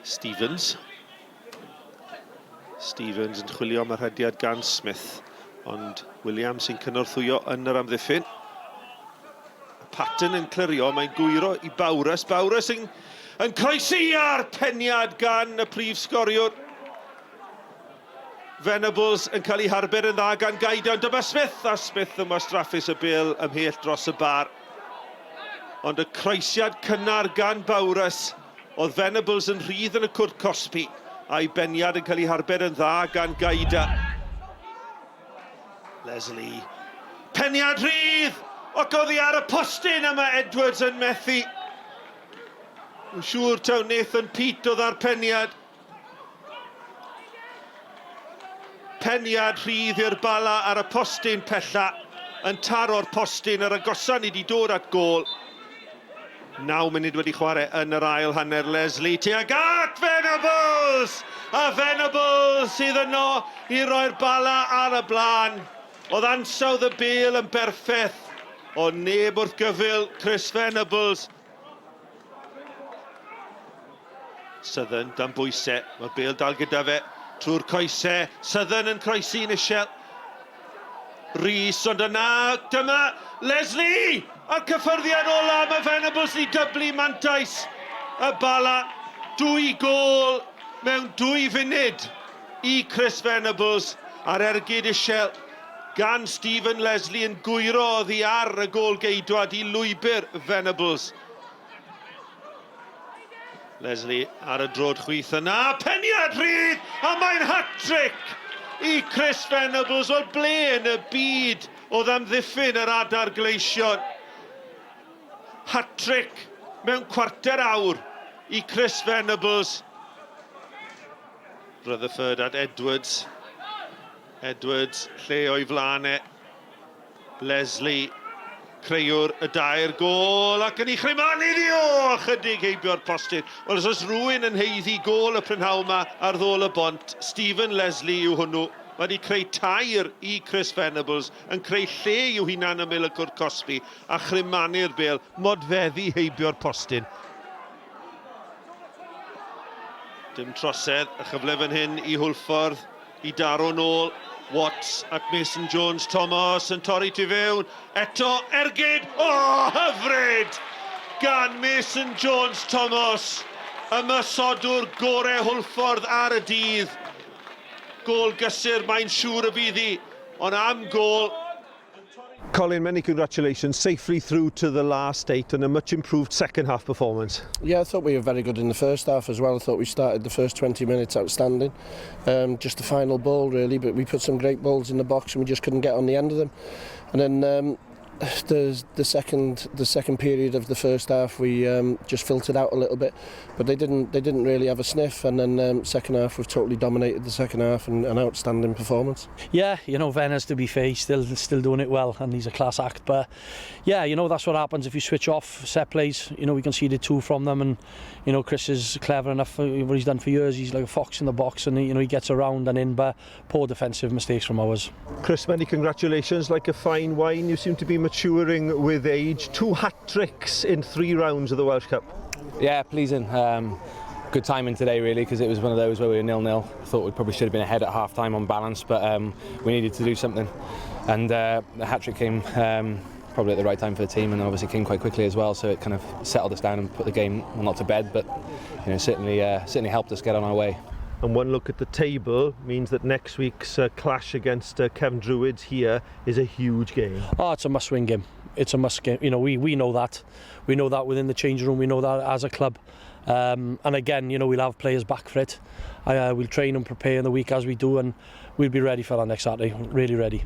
Stevens yn chwilio am y rhediad gan Smith, ond Williams sy'n cynorthwyo yn yr amddiffyn. Patton yn clirio, mae'n gwyro i Bowrus yn croesi ar peniad gan y prif sgoriwr. Venables yn cael ei harber yn dda gan Gaida, ond dyma Smith, a Smith yn wastraffus y bêl ymhell dros y bar. Ond y croesiad cynnar gan Bowrus, oedd Venables yn rhydd yn y cwrt cosbi, a'i beniad yn cael ei harber yn dda gan Gaida. Leslie, peniad rhydd, ac oedd hi ar y postyn yma Edwards yn methu. Yn siŵr taw Nathan Pete oedd ar peniad. Peniad rhydd i'r Bala ar y postyn pella, yn taro'r postyn ar agosan i wedi dod at gôl. 9 munud wedi chwarae yn yr ail hanner. Leslie tuag at Venables! A Venables sydd yno i roi'r Bala ar y blaen. Oedd ansawdd y bêl yn berffeth, o neb wrth gyfil Chris Venables. Southern dan bwysau, mae'r bêl dal gyda fe. Trwy'r coesau, Southern yn croesi'n isiel. Rhys, ond yna, dyma Leslie! A'r cyffyrddiad ola, mae Venables i dyblu mantais. Y Bala, 2 gôl mewn 2 funud i Chris Venables. A'r ergyd isiel gan Stephen Leslie yn gwyro oddi ar y gôl geidwad i lwybr Venables. Leslie ar y drod chwith yna, peniad rhydd, a mae'n hat-trick i Chris Venables. Wel, ble yn y byd oedd amddiffyn yr adar gleision. Hat-trick mewn cwarter awr i Chris Venables. Rutherford at Edwards. Edwards, lle o'i flanau. Leslie, creuwr y dair gôl ac yn ei chrymanu ddi o chydig heibio'r postyn. Wel, os oes rhywun yn heiddi gôl y prynhawn yma ar ddôl y bont, Stephen Leslie yw hwnnw. Mae wedi creu tair i Chris Venables, yn creu lle i'w hunan ymyl y cwrt cosbi a chrymanu'r bêl, modfeddi heibio'r postyn. Dim trosedd, y chyfle fan hyn i Hwlffordd, i daro nôl. Watts ac Mason Jones-Thomas yn torri tu fewn. Eto ergyd, hyfryd gan Mason Jones-Thomas. Ymysodwr gorau Hwlffordd ar y dydd. Gôl gysur, mae'n siŵr y bydd hi, ond am gôl. Colin, many congratulations. Safely through to the last 8 and a much improved second half performance. Yeah, I thought we were very good in the first half as well. I thought we started the first 20 minutes outstanding. Just the final ball really, but we put some great balls in the box and we just couldn't get on the end of them. And then the second period of the first half we just filtered out a little bit, but they didn't really have a sniff. And then second half we've totally dominated the second half and an outstanding performance. Yeah, you know, Venner's, to be fair, he's still doing it well and he's a class act, but yeah, you know, that's what happens if you switch off set plays. You know, we conceded 2 from them, and you know, Chris is clever enough for what he's done for years. He's like a fox in the box, and you know, he gets around and in, but poor defensive mistakes from ours. Chris, many congratulations. Like a fine wine, you seem to be maturing with age. 2 hat-tricks in 3 rounds of the Welsh Cup. Yeah, pleasing. Good timing today really, because it was one of those where we were 0-0. I thought we probably should have been ahead at half-time on balance, but we needed to do something. And the hat-trick came probably at the right time for the team, and obviously came quite quickly as well, so it kind of settled us down and put the game, well, not to bed, but you know, certainly helped us get on our way. And one look at the table means that next week's clash against Cefn Druids here is a huge game. Oh, it's a must-win game. It's a must game. You know, we know that. We know that within the changing room. We know that as a club. And again, you know, we'll have players back for it. We'll train and prepare in the week as we do, and we'll be ready for that next Saturday. Really ready.